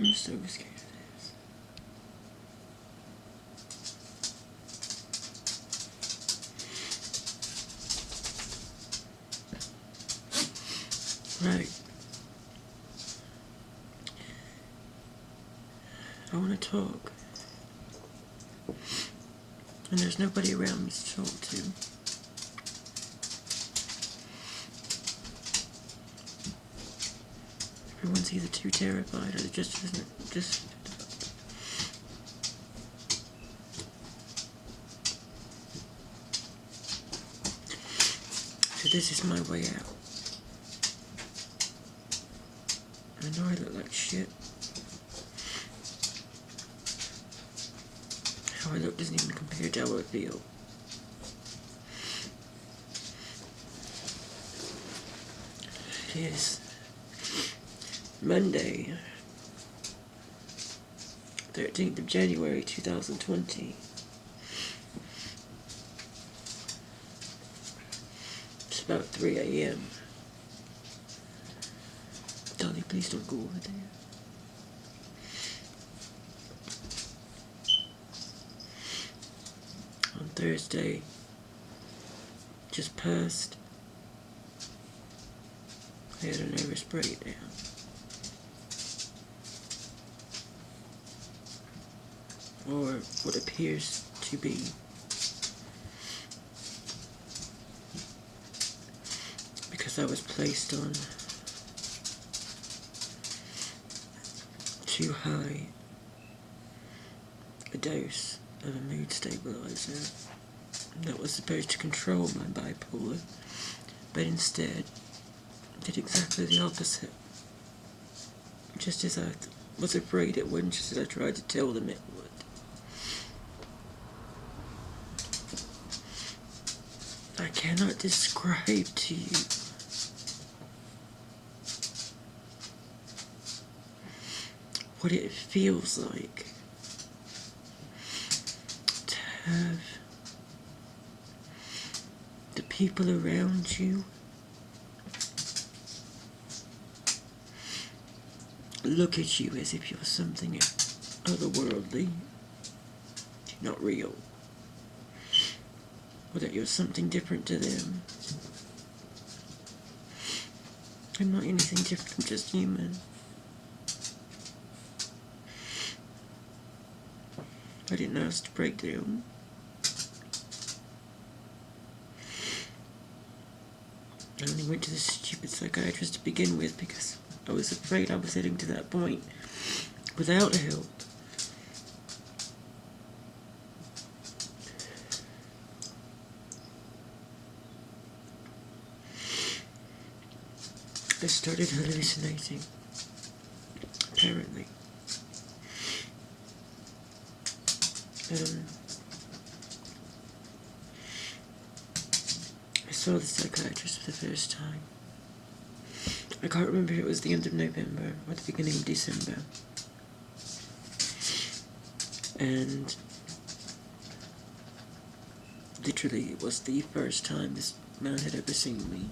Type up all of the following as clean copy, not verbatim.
I'm so scared of this. Right. I want to talk. And there's nobody around me to talk to. Everyone's either too terrified or just isn't just. So this is my way out. I know I look like shit. How I look doesn't even compare to how I feel. It is Monday, 13th of January 2020. It's about 3 a.m. Dolly, please don't go over there. On Thursday, just passed, I had a nervous breakdown. Or what appears to be. Because I was placed on too high a dose of a mood stabilizer that was supposed to control my bipolar, but instead did exactly the opposite. Just as I was afraid it wouldn't, just as I tried to tell them it would. I cannot describe to you what it feels like to have the people around you look at you as if you're something otherworldly, not real, or that you're something different to them. I'm not anything different, I'm just human. I didn't ask to break down. I only went to the stupid psychiatrist to begin with because I was afraid I was heading to that point without help. I started hallucinating, apparently. I saw the psychiatrist for the first time. I can't remember if it was the end of November or the beginning of December. And literally it was the first time this man had ever seen me.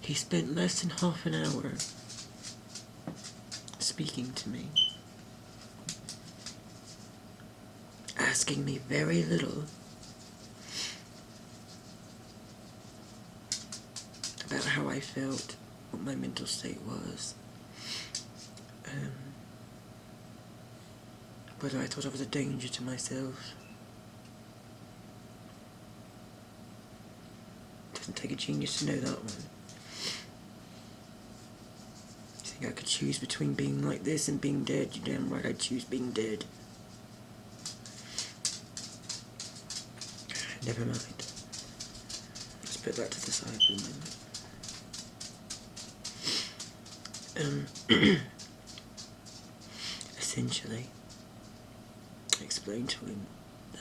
He spent less than half an hour speaking to me, asking me very little about how I felt, what my mental state was, whether I thought I was a danger to myself. Doesn't take a genius to know that one. I could choose between being like this and being dead. You're damn right I'd choose being dead. Never mind. Let's put that to the side for a moment. Essentially, I explained to him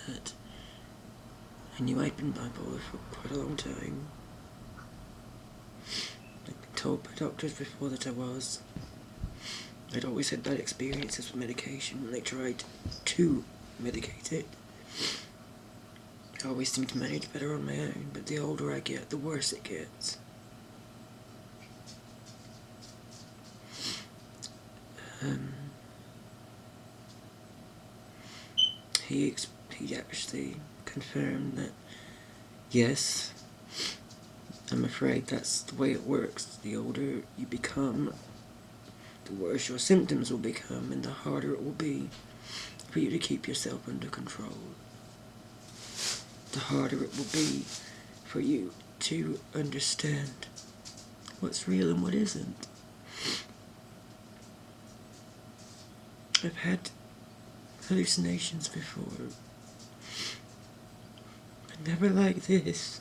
that I knew I'd been bipolar for quite a long time. I'd been told by doctors before that I was. I'd always had bad experiences with medication when they tried to medicate it. I always seem to manage better on my own, but the older I get, the worse it gets. He actually confirmed that, yes, I'm afraid that's the way it works. The older you become, the worse your symptoms will become, and the harder it will be for you to keep yourself under control. The harder it will be for you to understand what's real and what isn't. I've had hallucinations before, but never like this.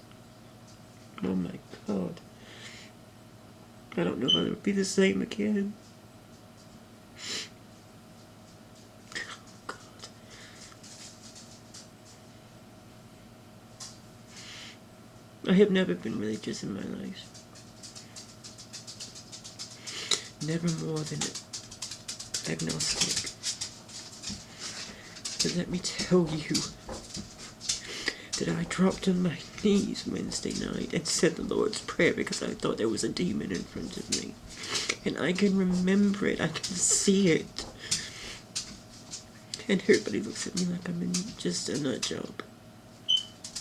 Oh my God. I don't know if I'll ever be the same again. Oh God. I have never been religious in my life. Never more than agnostic. But let me tell you that I dropped on my knees Wednesday night and said the Lord's Prayer because I thought there was a demon in front of me. And I can remember it, I can see it. And everybody looks at me like I'm in just a nut job.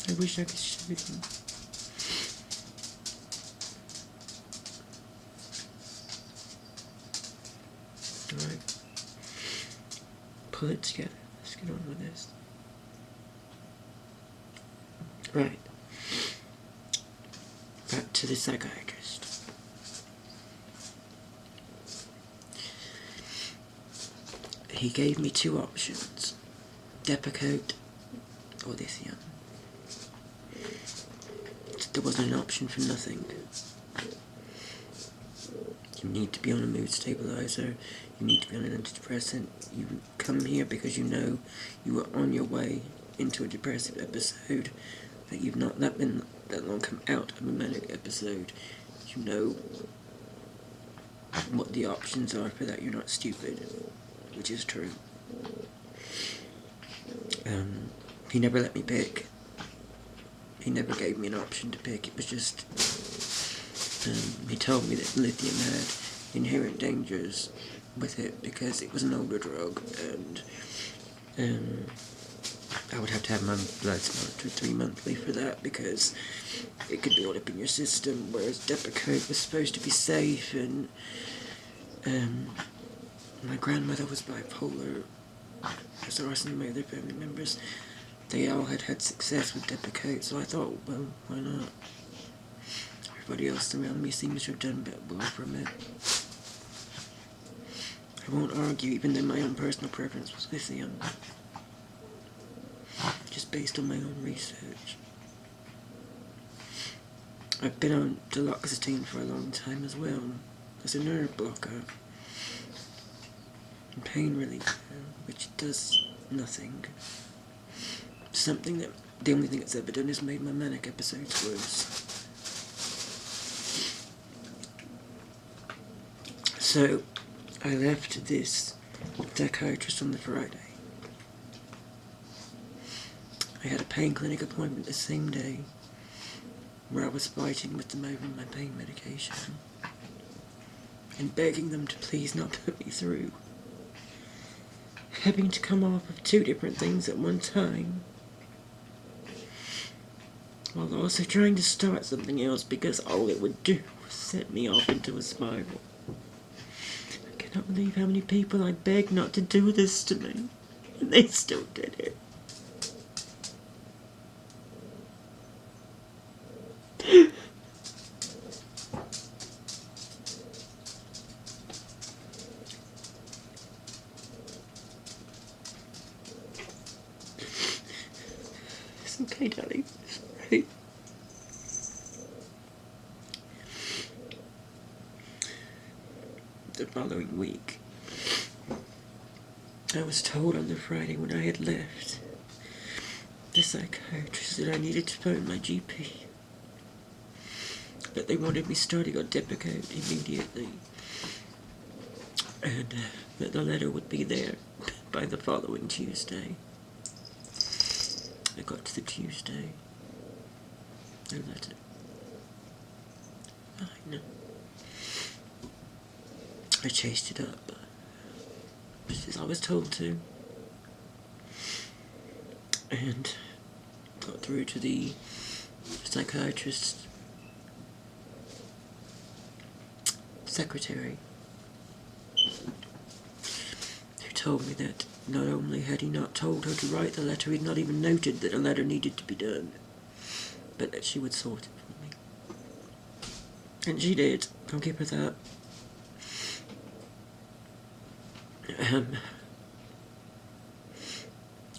I wish I could show them. Alright. Pull it together. Let's get on with this. Right. Back to the psychiatrist. He gave me two options. Depakote or lithium. There wasn't an option for nothing. You need to be on a mood stabilizer. You need to be on an antidepressant. You come here because you know you are on your way into a depressive episode, that you've not been that long come out of a manic episode. You know what the options are for that. You're not stupid, which is true. He never let me pick. He never gave me an option to pick. It was just, he told me that lithium had inherent dangers with it because it was an older drug, and I would have to have my bloods monitored 3 monthly for that because it could build up in your system, whereas Depakote was supposed to be safe, and my grandmother was bipolar, as are some of my other family members. They all had success with Depakote, so I thought, well, why not? Everybody else around me seems to have done well from it. I won't argue, even though my own personal preference was lithium. Just based on my own research. I've been on duloxetine for a long time as well, as a nerve blocker and pain reliever, which does nothing. Something that, the only thing it's ever done is made my manic episodes worse. So, I left this psychiatrist on the Friday. I had a pain clinic appointment the same day where I was fighting with them over my pain medication and begging them to please not put me through having to come off of 2 different things at one time while also trying to start something else because all it would do was set me off into a spiral. I cannot believe how many people I begged not to do this to me, and they still did it. It's okay, darling. It's alright. The following week, I was told on the Friday when I had left the psychiatrist that I needed to phone my GP, that they wanted me starting on Depakote immediately, and that the letter would be there by the following Tuesday. I got to the Tuesday. No letter. Fine. I chased it up, just as I was told to, and got through to the psychiatrist's secretary, who told me that not only had he not told her to write the letter, he'd not even noted that a letter needed to be done, but that she would sort it for me. And she did. I'll give her that.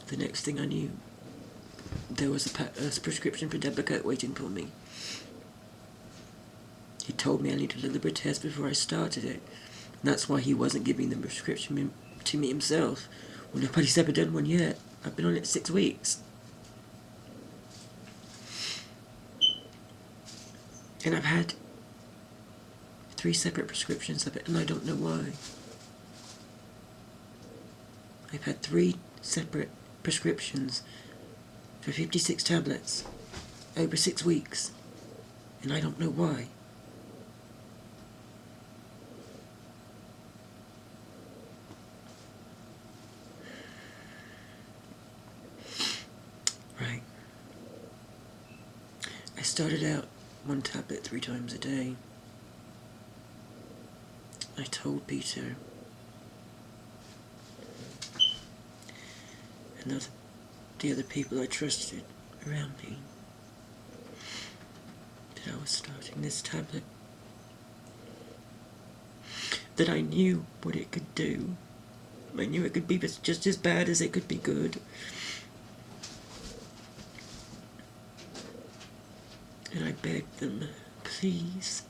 The next thing I knew, there was a prescription for Depakote waiting for me. He told me I needed a liver test before I started it, and that's why he wasn't giving the prescription to me himself. Well, nobody's ever done one yet. I've been on it 6 weeks. And I've had 3 separate prescriptions of it, and I don't know why. I've had 3 separate prescriptions for 56 tablets over 6 weeks, and I don't know why. Right. I started out 1 tablet 3 times a day. I told Peter and the other people I trusted around me that I was starting this tablet, that I knew what it could do. I knew it could be just as bad as it could be good. And I begged them, please,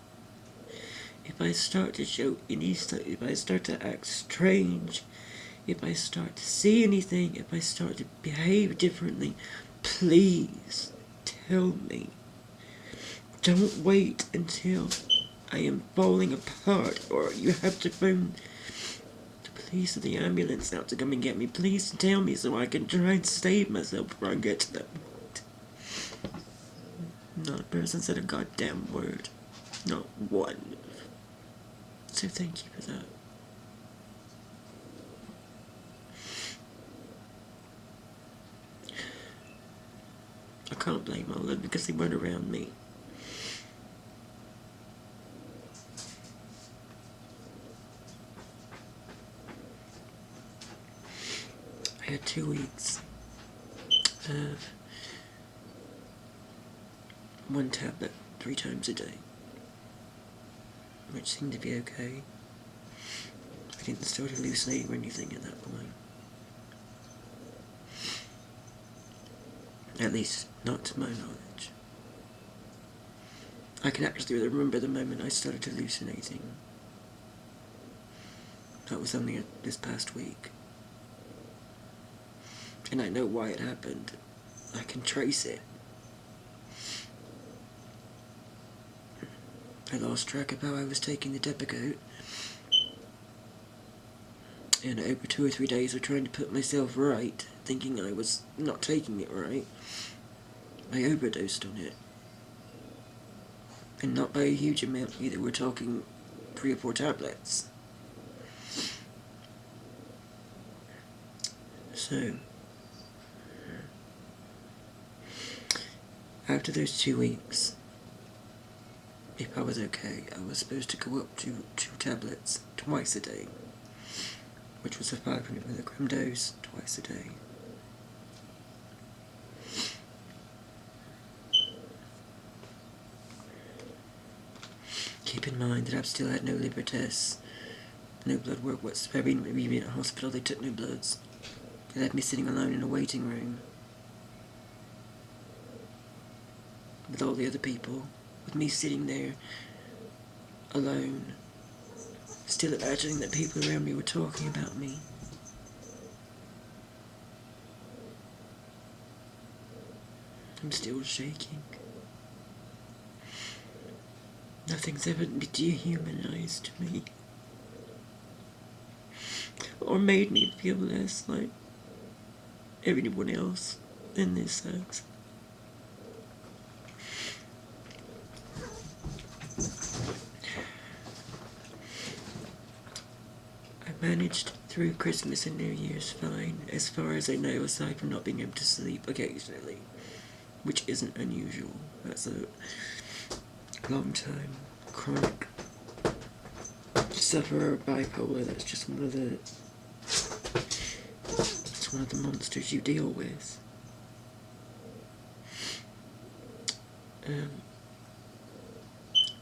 if I start to show if I start to act strange, if I start to see anything, if I start to behave differently, please tell me. Don't wait until I am falling apart, or you have to phone the police or the ambulance out to come and get me. Please tell me so I can try and save myself before I get to that point. Not a person said a goddamn word. Not one. So thank you for that. I can't blame all of them because they weren't around me. I had 2 weeks of 1 tablet 3 times a day, which seemed to be okay. I didn't start hallucinating or anything at that point. At least, not to my knowledge. I can actually remember the moment I started hallucinating. That was only this past week. And I know why it happened. I can trace it. I lost track of how I was taking the Depakote. And over 2 or 3 days of trying to put myself right, thinking I was not taking it right, I overdosed on it. And not by a huge amount either. We're talking 3 or 4 tablets. So, after those 2 weeks, if I was okay, I was supposed to go up to 2 tablets twice a day, which was a 500 milligram dose twice a day. Keep in mind that I've still had no liver tests, no blood work whatsoever. Even at hospital, they took no bloods. They left me sitting alone in a waiting room with all the other people, with me sitting there alone, still imagining that people around me were talking about me. I'm still shaking. Nothing's ever dehumanized me or made me feel less like everyone else. And this sucks. I managed through Christmas and New Year's fine, as far as I know, aside from not being able to sleep occasionally, which isn't unusual. That's a long time chronic sufferer of bipolar. That's just one of the monsters you deal with.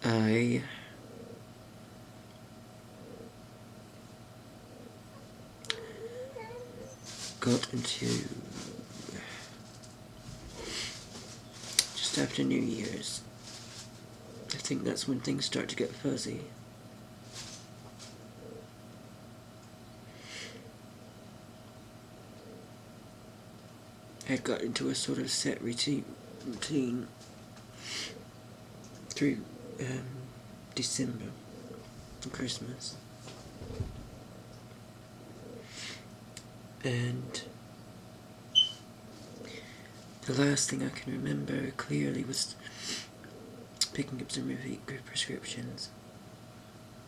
I got into, just after New Year's, I think that's when things start to get fuzzy. I had got into a sort of set routine through December and Christmas. And the last thing I can remember clearly was picking up some prescriptions,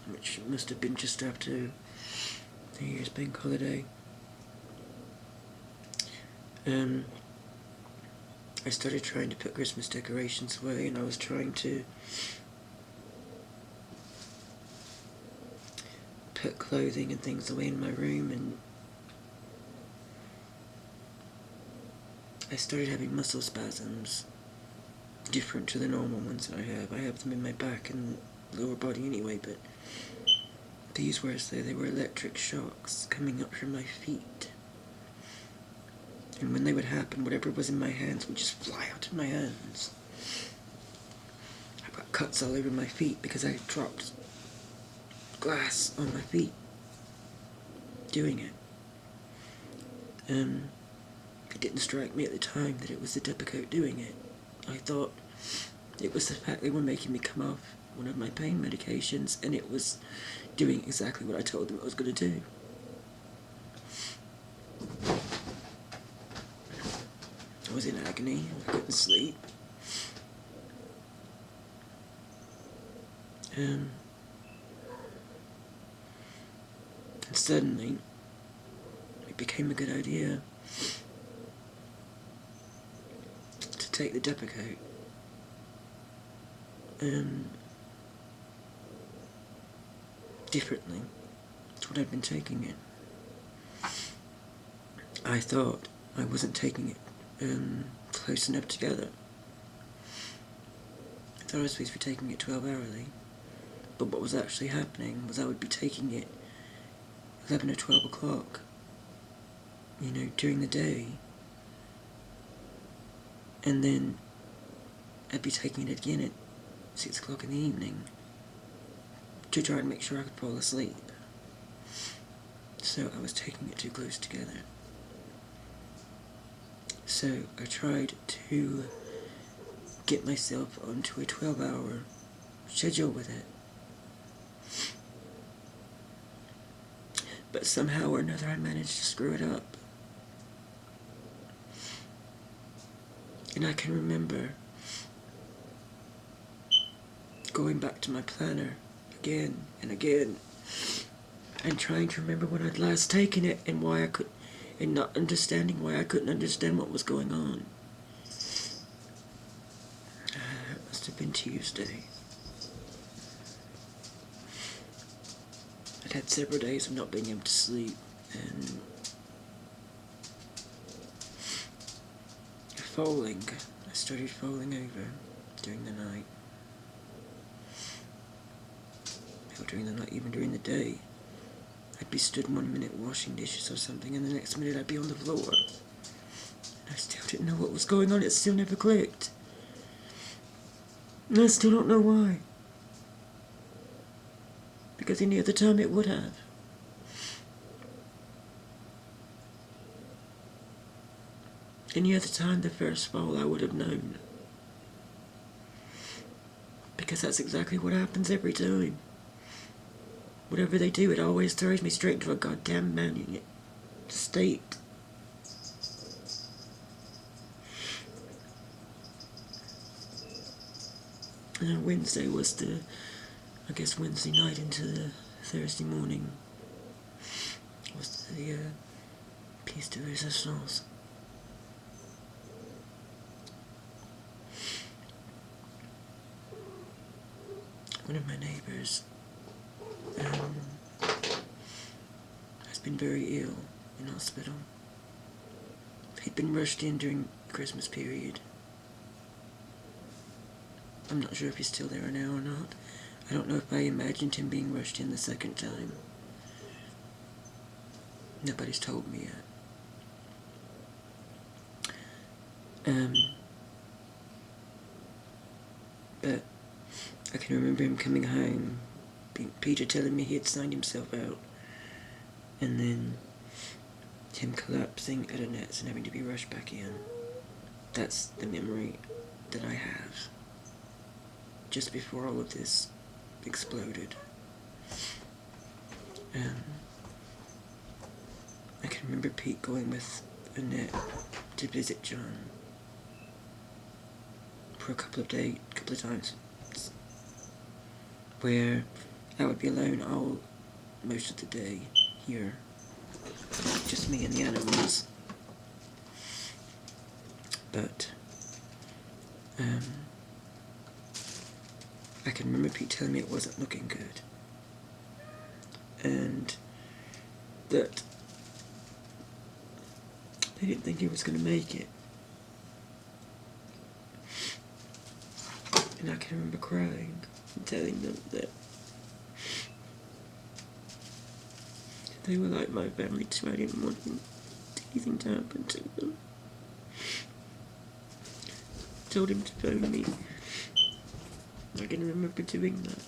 which must have been just after New Year's bank holiday. I started trying to put Christmas decorations away, and I was trying to put clothing and things away in my room, and I started having muscle spasms, different to the normal ones that I have. I have them in my back and lower body anyway, but these were as though they were electric shocks coming up from my feet. And when they would happen, whatever was in my hands would just fly out of my hands. I've got cuts all over my feet because I dropped glass on my feet doing it. It didn't strike me at the time that it was the Depakote doing it. I thought it was the fact they were making me come off one of my pain medications, and it was doing exactly what I told them it was going to do. I was in agony, I couldn't sleep. And suddenly, it became a good idea to take the Depakote. Differently to what I'd been taking it. I thought I wasn't taking it close enough together. I thought I was supposed to be taking it 12-hourly, but what was actually happening was I would be taking it 11 or 12 o'clock, during the day, and then I'd be taking it again at 6 o'clock in the evening to try and make sure I could fall asleep. So I was taking it too close together. So I tried to get myself onto a 12-hour schedule with it. But somehow or another I managed to screw it up. And I can remember going back to my planner again and again and trying to remember when I'd last taken it and why I could, and not understanding why I couldn't understand what was going on. It must have been Tuesday. I'd had several days of not being able to sleep, and I started falling over during the night. Or during the night, even during the day. I'd be stood 1 minute washing dishes or something, and the next minute I'd be on the floor. And I still didn't know what was going on. It still never clicked. And I still don't know why. Because any other time it would have. Any other time the first fall I would have known. Because that's exactly what happens every time. Whatever they do, it always throws me straight into a goddamn manic state. Wednesday was Wednesday night into the Thursday morning was the piece de resistance. One of my neighbours has been very ill in hospital. He'd been rushed in during the Christmas period. I'm not sure if he's still there now or not. I don't know if I imagined him being rushed in the second time. Nobody's told me yet. But I can remember him coming home, Peter telling me he had signed himself out, and then him collapsing at Annette's and having to be rushed back in. That's the memory that I have, just before all of this exploded. I can remember Pete going with Annette to visit John for a couple of times, where I would be alone most of the day here, just me and the animals. But I can remember Pete telling me it wasn't looking good, and that they didn't think he was going to make it. And I can remember crying and telling them that they were like my family too. I didn't want anything to happen to them. Told him to phone me. I can remember doing that.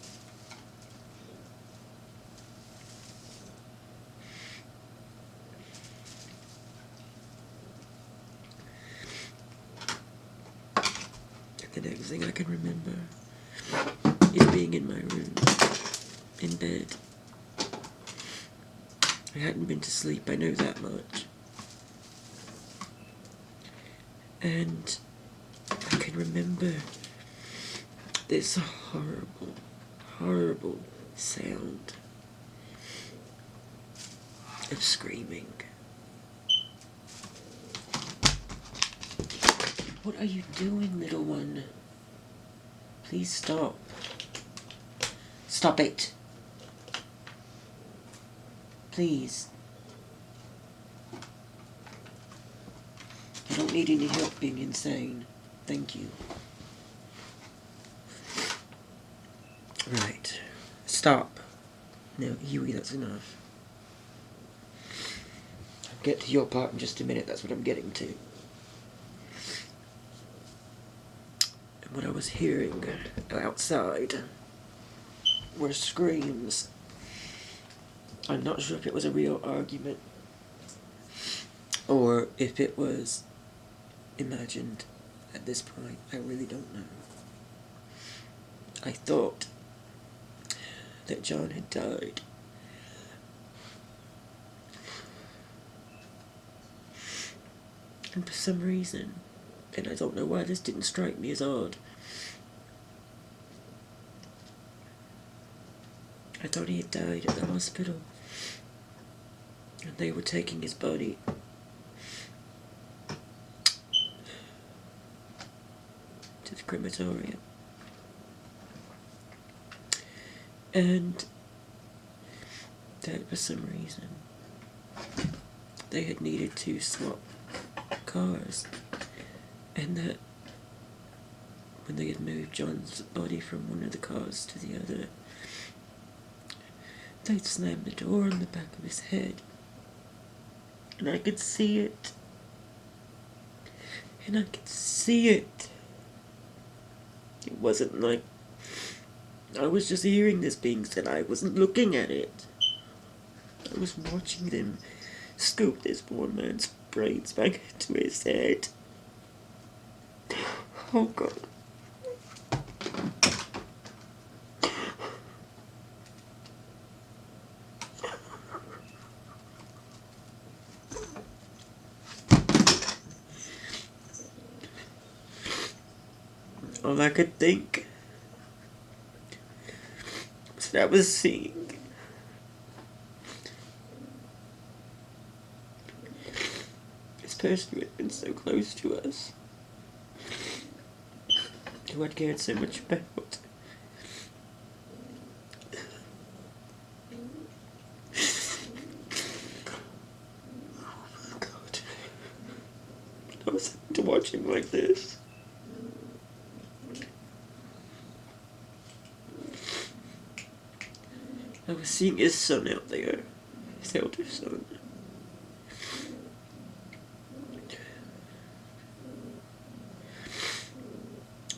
The next thing I can remember is being in my room, in bed. I hadn't been to sleep, I know that much. And I can remember this horrible, horrible sound of screaming. What are you doing, little one? Please stop. Stop it. Please. I don't need any help being insane. Thank you. Right. Stop. No, Huey, that's enough. I'll get to your part in just a minute. That's what I'm getting to. What I was hearing outside were screams. I'm not sure if it was a real argument or if it was imagined at this point. I really don't know. I thought that John had died. And for some reason, and I don't know why this didn't strike me as odd, I thought he had died at the hospital, and they were taking his body to the crematorium. And that for some reason they had needed to swap cars, and that when they had moved John's body from one of the cars to the other, they'd slammed the door on the back of his head, and I could see it, and I could see it. It wasn't like I was just hearing this being said. I wasn't looking at it. I was watching them scoop this poor man's brains back into his head. Oh God. All I could think that I was seeing. This person who had been so close to us, who I'd cared so much about. Oh God. I was having to watch him like this. I was seeing his son out there, his elder son.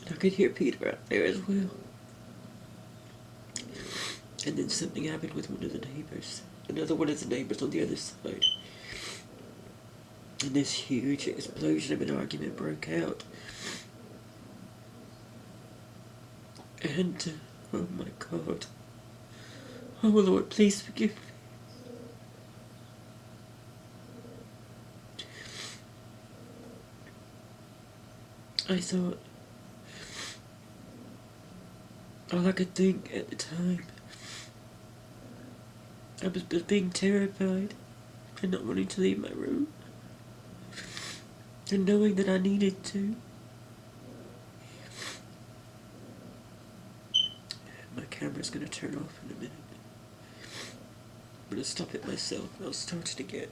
And I could hear Peter out there as well. And then something happened with one of the neighbors. Another one of the neighbors on the other side. And this huge explosion of an argument broke out. And, oh my God. Oh Lord, please forgive me. I thought, all I could think at the time, I was being terrified and not wanting to leave my room. And knowing that I needed to. My camera's gonna turn off in a minute. I'm gonna stop it myself and I'll start it again.